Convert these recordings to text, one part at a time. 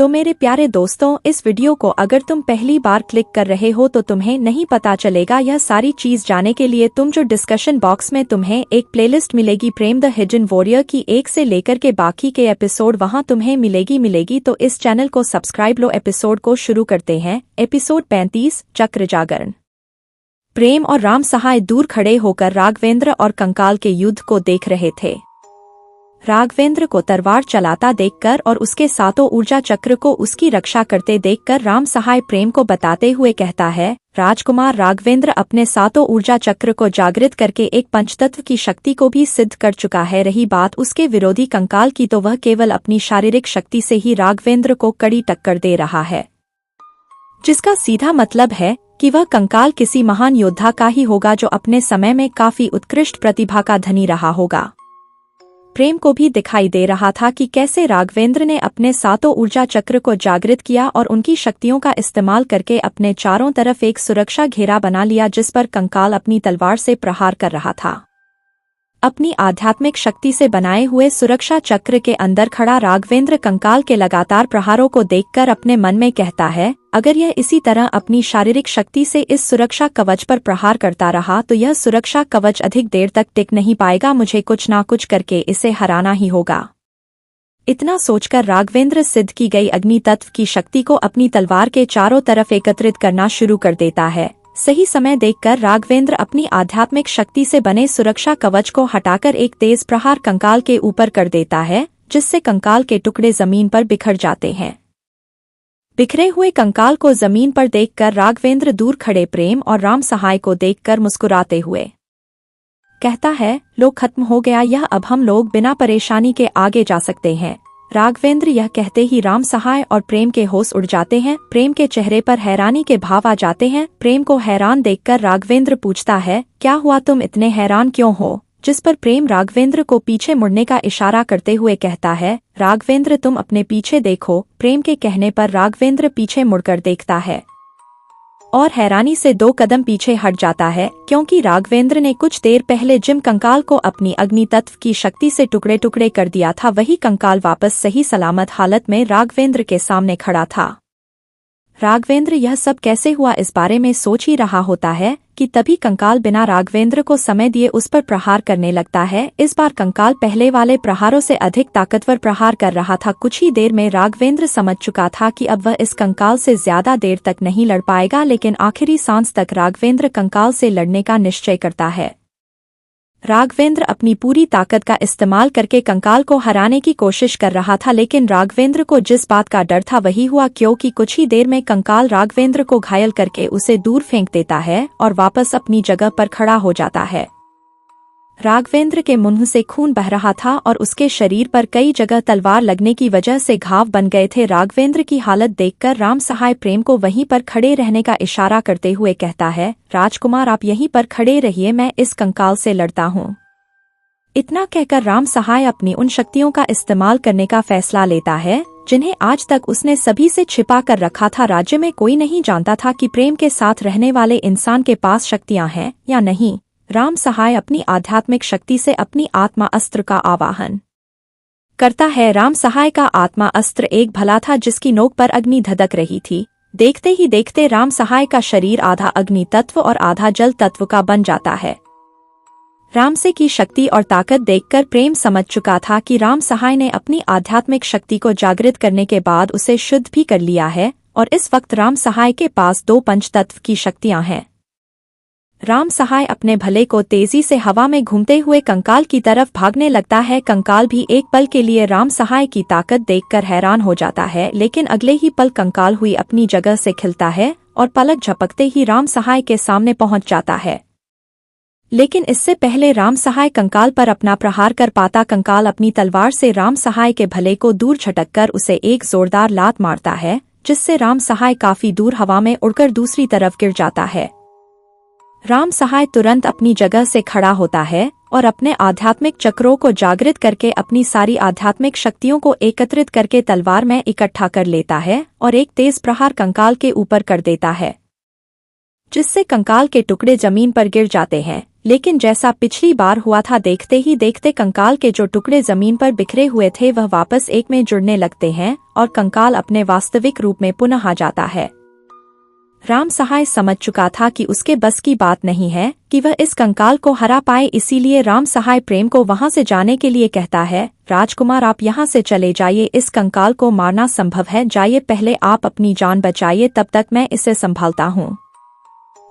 तो मेरे प्यारे दोस्तों, इस वीडियो को अगर तुम पहली बार क्लिक कर रहे हो तो तुम्हें नहीं पता चलेगा यह सारी चीज जाने के लिए तुम जो डिस्कशन बॉक्स में तुम्हें एक प्लेलिस्ट मिलेगी प्रेम द हिडन वॉरियर की 1 से लेकर के बाकी के एपिसोड वहां तुम्हें मिलेगी। तो इस चैनल को सब्सक्राइब लो। एपिसोड को शुरू करते हैं। एपिसोड 35 चक्र जागरण। प्रेम और राम सहाय दूर खड़े होकर राघवेंद्र और कंकाल के युद्ध को देख रहे थे। राघवेंद्र को तलवार चलाता देखकर और उसके सातों ऊर्जा चक्र को उसकी रक्षा करते देखकर राम सहाय प्रेम को बताते हुए कहता है, राजकुमार राघवेंद्र अपने सातों ऊर्जा चक्र को जागृत करके एक पंचतत्व की शक्ति को भी सिद्ध कर चुका है। रही बात उसके विरोधी कंकाल की, तो वह केवल अपनी शारीरिक शक्ति से ही राघवेंद्र को कड़ी टक्कर दे रहा है, जिसका सीधा मतलब है कि वह कंकाल किसी महान योद्धा का ही होगा जो अपने समय में काफी उत्कृष्ट प्रतिभा का धनी रहा होगा। प्रेम को भी दिखाई दे रहा था कि कैसे राघवेंद्र ने अपने सातों ऊर्जा चक्र को जागृत किया और उनकी शक्तियों का इस्तेमाल करके अपने चारों तरफ एक सुरक्षा घेरा बना लिया, जिस पर कंकाल अपनी तलवार से प्रहार कर रहा था। अपनी आध्यात्मिक शक्ति से बनाए हुए सुरक्षा चक्र के अंदर खड़ा राघवेंद्र कंकाल के लगातार प्रहारों को देखकर अपने मन में कहता है, अगर यह इसी तरह अपनी शारीरिक शक्ति से इस सुरक्षा कवच पर प्रहार करता रहा तो यह सुरक्षा कवच अधिक देर तक टिक नहीं पाएगा। मुझे कुछ ना कुछ करके इसे हराना ही होगा। इतना सोचकर राघवेंद्र सिद्ध की गई अग्नि तत्व की शक्ति को अपनी तलवार के चारों तरफ एकत्रित करना शुरू कर देता है। सही समय देखकर राघवेंद्र अपनी आध्यात्मिक शक्ति से बने सुरक्षा कवच को हटाकर एक तेज प्रहार कंकाल के ऊपर कर देता है, जिससे कंकाल के टुकड़े जमीन पर बिखर जाते हैं। बिखरे हुए कंकाल को जमीन पर देखकर राघवेंद्र दूर खड़े प्रेम और राम सहाय को देखकर मुस्कुराते हुए कहता है, लो खत्म हो गया यह, अब हम लोग बिना परेशानी के आगे जा सकते हैं। राघवेंद्र यह कहते ही राम सहाय और प्रेम के होश उड़ जाते हैं। प्रेम के चेहरे पर हैरानी के भाव आ जाते हैं। प्रेम को हैरान देखकर राघवेंद्र पूछता है, क्या हुआ, तुम इतने हैरान क्यों हो? जिस पर प्रेम राघवेंद्र को पीछे मुड़ने का इशारा करते हुए कहता है, राघवेंद्र तुम अपने पीछे देखो। प्रेम के कहने पर राघवेंद्र पीछे मुड़कर देखता है और हैरानी से 2 कदम पीछे हट जाता है, क्योंकि राघवेंद्र ने कुछ देर पहले जिम कंकाल को अपनी अग्नि तत्व की शक्ति से टुकड़े टुकड़े कर दिया था, वही कंकाल वापस सही सलामत हालत में राघवेंद्र के सामने खड़ा था। राघवेंद्र यह सब कैसे हुआ इस बारे में सोच ही रहा होता है कि तभी कंकाल बिना राघवेंद्र को समय दिए उस पर प्रहार करने लगता है। इस बार कंकाल पहले वाले प्रहारों से अधिक ताकतवर प्रहार कर रहा था। कुछ ही देर में राघवेंद्र समझ चुका था कि अब वह इस कंकाल से ज्यादा देर तक नहीं लड़ पाएगा, लेकिन आखिरी सांस तक राघवेंद्र कंकाल से लड़ने का निश्चय करता है। राघवेंद्र अपनी पूरी ताकत का इस्तेमाल करके कंकाल को हराने की कोशिश कर रहा था, लेकिन राघवेंद्र को जिस बात का डर था वही हुआ, क्योंकि कुछ ही देर में कंकाल राघवेंद्र को घायल करके उसे दूर फेंक देता है और वापस अपनी जगह पर खड़ा हो जाता है। राघवेंद्र के मुंह से खून बह रहा था और उसके शरीर पर कई जगह तलवार लगने की वजह से घाव बन गए थे। राघवेंद्र की हालत देखकर राम सहाय प्रेम को वहीं पर खड़े रहने का इशारा करते हुए कहता है, राजकुमार आप यहीं पर खड़े रहिए, मैं इस कंकाल से लड़ता हूँ। इतना कहकर राम सहाय अपनी उन शक्तियों का इस्तेमाल करने का फैसला लेता है जिन्हें आज तक उसने सभी से छिपा कर रखा था। राज्य में कोई नहीं जानता था कि प्रेम के साथ रहने वाले इंसान के पास शक्तियां हैं या नहीं। राम सहाय अपनी आध्यात्मिक शक्ति से अपनी आत्मा अस्त्र का आवाहन करता है। राम सहाय का आत्मा अस्त्र एक भला था जिसकी नोक पर अग्नि धधक रही थी। देखते ही देखते राम सहाय का शरीर आधा अग्नि तत्व और आधा जल तत्व का बन जाता है। राम से की शक्ति और ताकत देखकर प्रेम समझ चुका था कि राम सहाय ने अपनी आध्यात्मिक शक्ति को जागृत करने के बाद उसे शुद्ध भी कर लिया है और इस वक्त राम सहाय के पास 2 पंचतत्व की शक्तियां हैं। राम सहाय अपने भले को तेजी से हवा में घूमते हुए कंकाल की तरफ भागने लगता है। कंकाल भी एक पल के लिए राम सहाय की ताकत देखकर हैरान हो जाता है, लेकिन अगले ही पल कंकाल हुई अपनी जगह से खिलता है और पलक झपकते ही राम सहाय के सामने पहुंच जाता है। लेकिन इससे पहले राम सहाय कंकाल पर अपना प्रहार कर पाता, कंकाल अपनी तलवार से राम सहाय के भले को दूर झटककर उसे एक जोरदार लात मारता है, जिससे राम सहाय काफी दूर हवा में उड़कर दूसरी तरफ गिर जाता है। राम सहाय तुरंत अपनी जगह से खड़ा होता है और अपने आध्यात्मिक चक्रों को जागृत करके अपनी सारी आध्यात्मिक शक्तियों को एकत्रित करके तलवार में इकट्ठा कर लेता है और एक तेज प्रहार कंकाल के ऊपर कर देता है, जिससे कंकाल के टुकड़े जमीन पर गिर जाते हैं। लेकिन जैसा पिछली बार हुआ था, देखते ही देखते कंकाल के जो टुकड़े जमीन पर बिखरे हुए थे वह वापस एक में जुड़ने लगते हैं और कंकाल अपने वास्तविक रूप में पुनः आ जाता है। राम सहाय समझ चुका था कि उसके बस की बात नहीं है कि वह इस कंकाल को हरा पाए, इसीलिए राम सहाय प्रेम को वहां से जाने के लिए कहता है, राजकुमार आप यहाँ से चले जाइए, इस कंकाल को मारना संभव है, जाइए, पहले आप अपनी जान बचाइए, तब तक मैं इसे संभालता हूँ।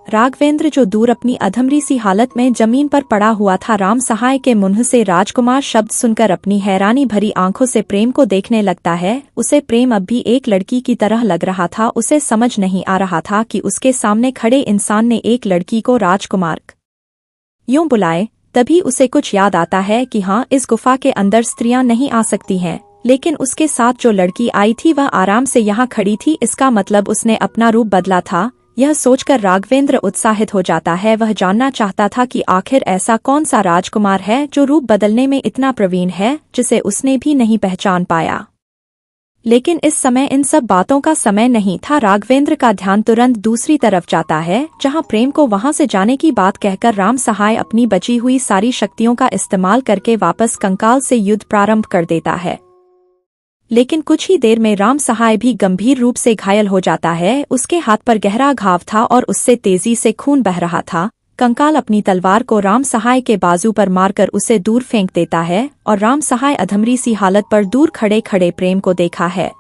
राघवेंद्र जो दूर अपनी अधमरी सी हालत में जमीन पर पड़ा हुआ था, राम सहाय के मुंह से राजकुमार शब्द सुनकर अपनी हैरानी भरी आंखों से प्रेम को देखने लगता है। उसे प्रेम अब भी एक लड़की की तरह लग रहा था। उसे समझ नहीं आ रहा था कि उसके सामने खड़े इंसान ने एक लड़की को राजकुमार यूं बुलाए। तभी उसे कुछ याद आता है कि हाँ, इस गुफा के अंदर स्त्रियां नहीं आ सकती हैं, लेकिन उसके साथ जो लड़की आई थी वह आराम से यहाँ खड़ी थी, इसका मतलब उसने अपना रूप बदला था। यह सोचकर राघवेंद्र उत्साहित हो जाता है। वह जानना चाहता था कि आखिर ऐसा कौन सा राजकुमार है जो रूप बदलने में इतना प्रवीण है, जिसे उसने भी नहीं पहचान पाया। लेकिन इस समय इन सब बातों का समय नहीं था। राघवेंद्र का ध्यान तुरंत दूसरी तरफ जाता है, जहां प्रेम को वहां से जाने की बात कहकर राम सहाय अपनी बची हुई सारी शक्तियों का इस्तेमाल करके वापस कंकाल से युद्ध प्रारंभ कर देता है। लेकिन कुछ ही देर में राम सहाय भी गंभीर रूप से घायल हो जाता है। उसके हाथ पर गहरा घाव था और उससे तेजी से खून बह रहा था। कंकाल अपनी तलवार को राम सहाय के बाजू पर मारकर उसे दूर फेंक देता है और राम सहाय अधमरी सी हालत पर दूर खड़े खड़े प्रेम को देखा है।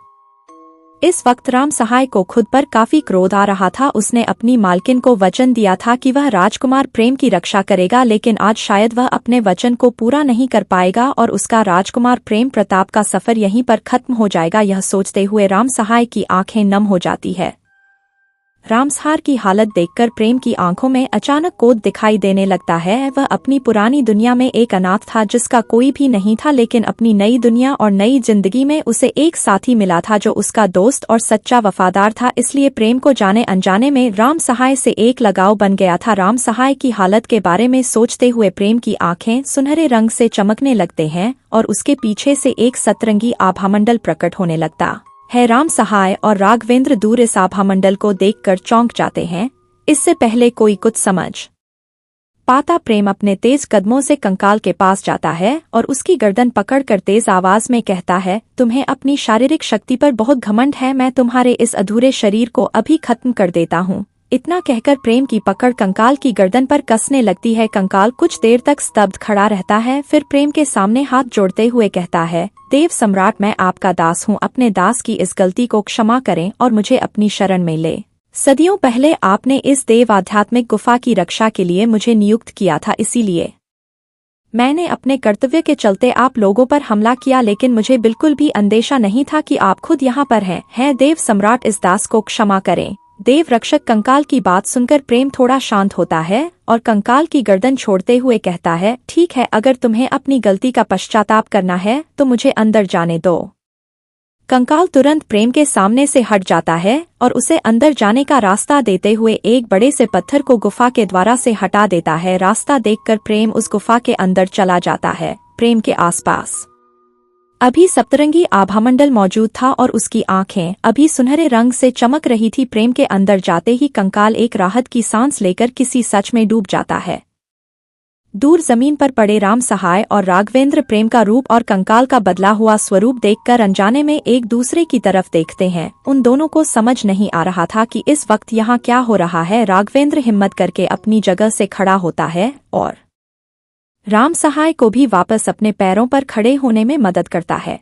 इस वक्त राम सहाय को खुद पर काफी क्रोध आ रहा था। उसने अपनी मालकिन को वचन दिया था कि वह राजकुमार प्रेम की रक्षा करेगा, लेकिन आज शायद वह अपने वचन को पूरा नहीं कर पाएगा और उसका राजकुमार प्रेम प्रताप का सफर यहीं पर खत्म हो जाएगा। यह सोचते हुए राम सहाय की आंखें नम हो जाती है। रामसहार की हालत देखकर प्रेम की आंखों में अचानक कोद दिखाई देने लगता है। वह अपनी पुरानी दुनिया में एक अनाथ था जिसका कोई भी नहीं था, लेकिन अपनी नई दुनिया और नई जिंदगी में उसे एक साथी मिला था जो उसका दोस्त और सच्चा वफादार था। इसलिए प्रेम को जाने अनजाने में राम सहाय से एक लगाव बन गया था। राम सहाय की हालत के बारे में सोचते हुए प्रेम की आंखें सुनहरे रंग से चमकने लगते हैं और उसके पीछे से एक सतरंगी आभामंडल प्रकट होने लगता है। राम सहाय और राघवेंद्र दूर इस आभामंडल को देखकर चौंक जाते हैं। इससे पहले कोई कुछ समझ पाता, प्रेम अपने तेज कदमों से कंकाल के पास जाता है और उसकी गर्दन पकड़कर तेज आवाज में कहता है, तुम्हें अपनी शारीरिक शक्ति पर बहुत घमंड है, मैं तुम्हारे इस अधूरे शरीर को अभी खत्म कर देता हूँ। इतना कहकर प्रेम की पकड़ कंकाल की गर्दन पर कसने लगती है। कंकाल कुछ देर तक स्तब्ध खड़ा रहता है, फिर प्रेम के सामने हाथ जोड़ते हुए कहता है, देव सम्राट, मैं आपका दास हूँ, अपने दास की इस गलती को क्षमा करें और मुझे अपनी शरण में ले। सदियों पहले आपने इस देव आध्यात्मिक गुफा की रक्षा के लिए मुझे नियुक्त किया था, इसीलिए मैंने अपने कर्तव्य के चलते आप लोगों पर हमला किया, लेकिन मुझे बिल्कुल भी अंदेशा नहीं था कि आप खुद यहाँ पर हैं। देव सम्राट, इस दास को क्षमा करें। देव रक्षक कंकाल की बात सुनकर प्रेम थोड़ा शांत होता है और कंकाल की गर्दन छोड़ते हुए कहता है, ठीक है, अगर तुम्हें अपनी गलती का पश्चाताप करना है तो मुझे अंदर जाने दो। कंकाल तुरंत प्रेम के सामने से हट जाता है और उसे अंदर जाने का रास्ता देते हुए एक बड़े से पत्थर को गुफा के द्वारा से हटा देता है। रास्ता देखकर प्रेम उस गुफा के अंदर चला जाता है। प्रेम के आसपास अभी सप्तरंगी आभामंडल मौजूद था और उसकी आंखें अभी सुनहरे रंग से चमक रही थी। प्रेम के अंदर जाते ही कंकाल एक राहत की सांस लेकर किसी सच में डूब जाता है। दूर जमीन पर पड़े राम सहाय और राघवेंद्र प्रेम का रूप और कंकाल का बदला हुआ स्वरूप देखकर अनजाने में एक दूसरे की तरफ देखते हैं। उन दोनों को समझ नहीं आ रहा था कि इस वक्त यहाँ क्या हो रहा है। राघवेंद्र हिम्मत करके अपनी जगह से खड़ा होता है और राम सहाय को भी वापस अपने पैरों पर खड़े होने में मदद करता है।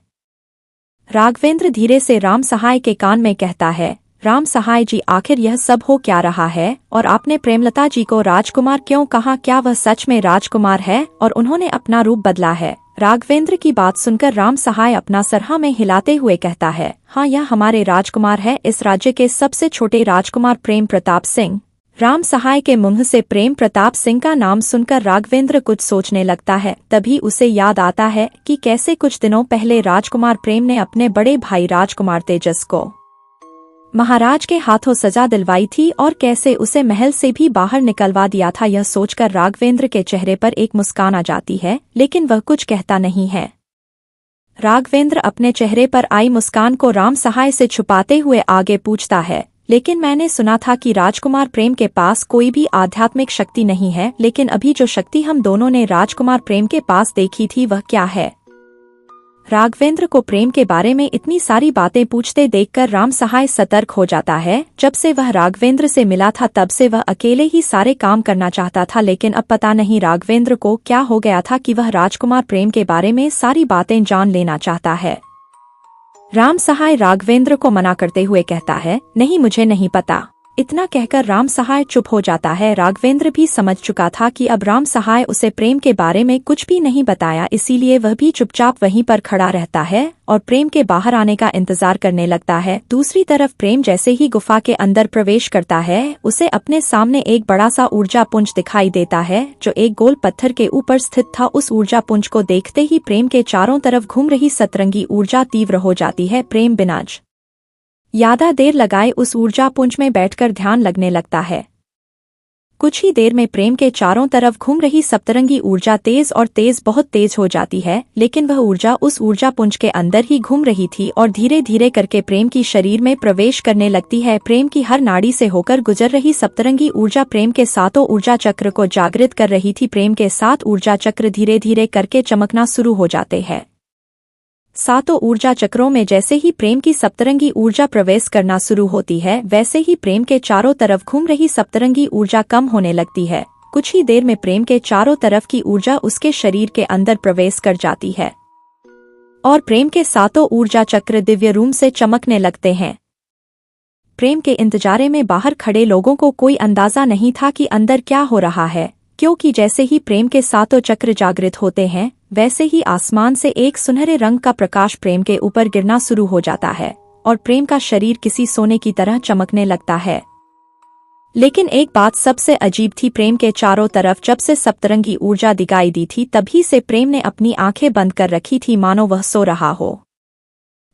राघवेंद्र धीरे से राम सहाय के कान में कहता है, राम सहाय जी, आखिर यह सब हो क्या रहा है और आपने प्रेमलता जी को राजकुमार क्यों कहा? क्या वह सच में राजकुमार है और उन्होंने अपना रूप बदला है? राघवेंद्र की बात सुनकर राम सहाय अपना सर हाँ में हिलाते हुए कहता है, हाँ, यह हमारे राजकुमार है, इस राज्य के सबसे छोटे राजकुमार प्रेम प्रताप सिंह। राम सहाय के मुंह से प्रेम प्रताप सिंह का नाम सुनकर राघवेंद्र कुछ सोचने लगता है। तभी उसे याद आता है कि कैसे कुछ दिनों पहले राजकुमार प्रेम ने अपने बड़े भाई राजकुमार तेजस को महाराज के हाथों सजा दिलवाई थी और कैसे उसे महल से भी बाहर निकलवा दिया था। यह सोचकर राघवेंद्र के चेहरे पर एक मुस्कान आ जाती है, लेकिन वह कुछ कहता नहीं है। राघवेंद्र अपने चेहरे पर आई मुस्कान को राम सहाय से छुपाते हुए आगे पूछता है, लेकिन मैंने सुना था कि राजकुमार प्रेम के पास कोई भी आध्यात्मिक शक्ति नहीं है, लेकिन अभी जो शक्ति हम दोनों ने राजकुमार प्रेम के पास देखी थी वह क्या है? राघवेंद्र को प्रेम के बारे में इतनी सारी बातें पूछते देखकर राम सहाय सतर्क हो जाता है। जब से वह राघवेंद्र से मिला था तब से वह अकेले ही सारे काम करना चाहता था, लेकिन अब पता नहीं राघवेंद्र को क्या हो गया था कि वह राजकुमार प्रेम के बारे में सारी बातें जान लेना चाहता है। राम सहाय राघवेंद्र को मना करते हुए कहता है, नहीं, मुझे नहीं पता। इतना कहकर राम सहाय चुप हो जाता है। राघवेंद्र भी समझ चुका था कि अब राम सहाय उसे प्रेम के बारे में कुछ भी नहीं बताया, इसीलिए वह भी चुपचाप वहीं पर खड़ा रहता है और प्रेम के बाहर आने का इंतजार करने लगता है। दूसरी तरफ प्रेम जैसे ही गुफा के अंदर प्रवेश करता है, उसे अपने सामने एक बड़ा सा ऊर्जा पुंज दिखाई देता है जो एक गोल पत्थर के ऊपर स्थित था। उस ऊर्जा पुंज को देखते ही प्रेम के चारों तरफ घूम रही सतरंगी ऊर्जा तीव्र हो जाती है। प्रेम बिना ज्यादा देर लगाए उस ऊर्जा पुंज में बैठकर ध्यान लगने लगता है। कुछ ही देर में प्रेम के चारों तरफ घूम रही सप्तरंगी ऊर्जा तेज और तेज बहुत तेज हो जाती है, लेकिन वह ऊर्जा उस ऊर्जा पुंज के अंदर ही घूम रही थी और धीरे धीरे करके प्रेम की शरीर में प्रवेश करने लगती है। प्रेम की हर नाड़ी से होकर गुजर रही सप्तरंगी ऊर्जा प्रेम के सातों ऊर्जा चक्र को जागृत कर रही थी। प्रेम के 7 ऊर्जा चक्र धीरे धीरे करके चमकना शुरू हो जाते हैं। सातों ऊर्जा चक्रों में जैसे ही प्रेम की सप्तरंगी ऊर्जा प्रवेश करना शुरू होती है, वैसे ही प्रेम के चारों तरफ घूम रही सप्तरंगी ऊर्जा कम होने लगती है। कुछ ही देर में प्रेम के चारों तरफ की ऊर्जा उसके शरीर के अंदर प्रवेश कर जाती है और प्रेम के सातों ऊर्जा चक्र दिव्य रूप से चमकने लगते हैं। प्रेम के इंतजारे में बाहर खड़े लोगों को कोई अंदाजा नहीं था कि अंदर क्या हो रहा है, क्योंकि जैसे ही प्रेम के सातों चक्र जागृत होते हैं, वैसे ही आसमान से एक सुनहरे रंग का प्रकाश प्रेम के ऊपर गिरना शुरू हो जाता है और प्रेम का शरीर किसी सोने की तरह चमकने लगता है। लेकिन एक बात सबसे अजीब थी, प्रेम के चारों तरफ जब से सप्तरंगी ऊर्जा दिखाई दी थी तभी से प्रेम ने अपनी आंखें बंद कर रखी थी, मानो वह सो रहा हो।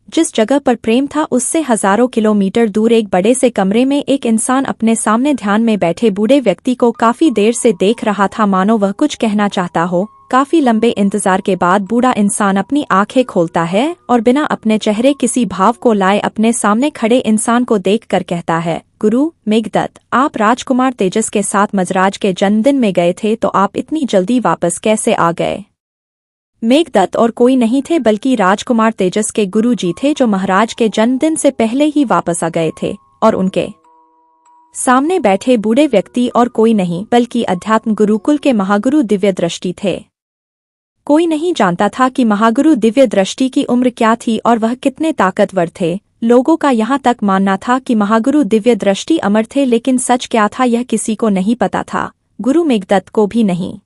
जिस जगह पर प्रेम था उससे हजारों किलोमीटर दूर एक बड़े से कमरे में एक इंसान अपने सामने ध्यान में बैठे बूढ़े व्यक्ति को काफी देर से देख रहा था, मानो वह कुछ कहना चाहता हो। काफी लंबे इंतजार के बाद बूढ़ा इंसान अपनी आंखें खोलता है और बिना अपने चेहरे किसी भाव को लाए अपने सामने खड़े इंसान को देखकर कहता है, गुरु मेघदत्त, आप राजकुमार तेजस के साथ मजराज के जन्मदिन में गए थे, तो आप इतनी जल्दी वापस कैसे आ गए? मेघदत्त और कोई नहीं थे बल्कि राजकुमार तेजस के गुरुजी थे, जो महाराज के जन्मदिन से पहले ही वापस आ गए थे। और उनके सामने बैठे बूढ़े व्यक्ति और कोई नहीं बल्कि अध्यात्म गुरुकुल के महागुरु दिव्य दृष्टि थे। कोई नहीं जानता था कि महागुरु दिव्य दृष्टि की उम्र क्या थी और वह कितने ताकतवर थे। लोगों का यहाँ तक मानना था कि महागुरु दिव्य दृष्टि अमर थे, लेकिन सच क्या था यह किसी को नहीं पता था, गुरु मेघदत्त को भी नहीं।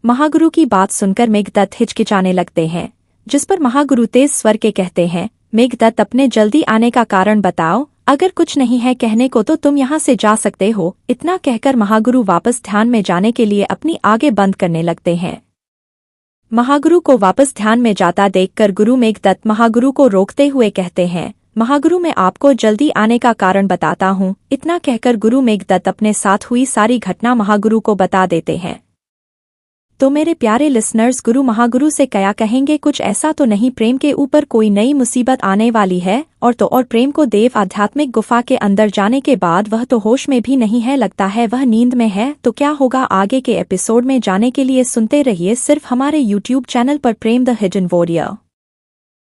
महागुरु की बात सुनकर मेघदत्त हिचकिचाने लगते हैं, जिस पर महागुरु तेज स्वर के कहते हैं, मेघदत्त, अपने जल्दी आने का कारण बताओ, अगर कुछ नहीं है कहने को तो तुम यहाँ से जा सकते हो। इतना कहकर महागुरु वापस ध्यान में जाने के लिए अपनी आगे बंद करने लगते हैं। महागुरु को वापस ध्यान में जाता देखकर गुरु मेघदत्त महागुरु को रोकते हुए कहते हैं, महागुरु, मैं आपको जल्दी आने का कारण बताता हूँ। इतना कहकर गुरु मेघदत्त अपने साथ हुई सारी घटना महागुरु को बता देते हैं। तो मेरे प्यारे लिसनर्स, गुरु महागुरु से क्या कहेंगे? कुछ ऐसा तो नहीं प्रेम के ऊपर कोई नई मुसीबत आने वाली है? और प्रेम को देव आध्यात्मिक गुफा के अंदर जाने के बाद वह तो होश में भी नहीं है, लगता है वह नींद में है। तो क्या होगा आगे के एपिसोड में जाने के लिए सुनते रहिए सिर्फ हमारे YouTube चैनल पर प्रेम द हिडन वॉरियर।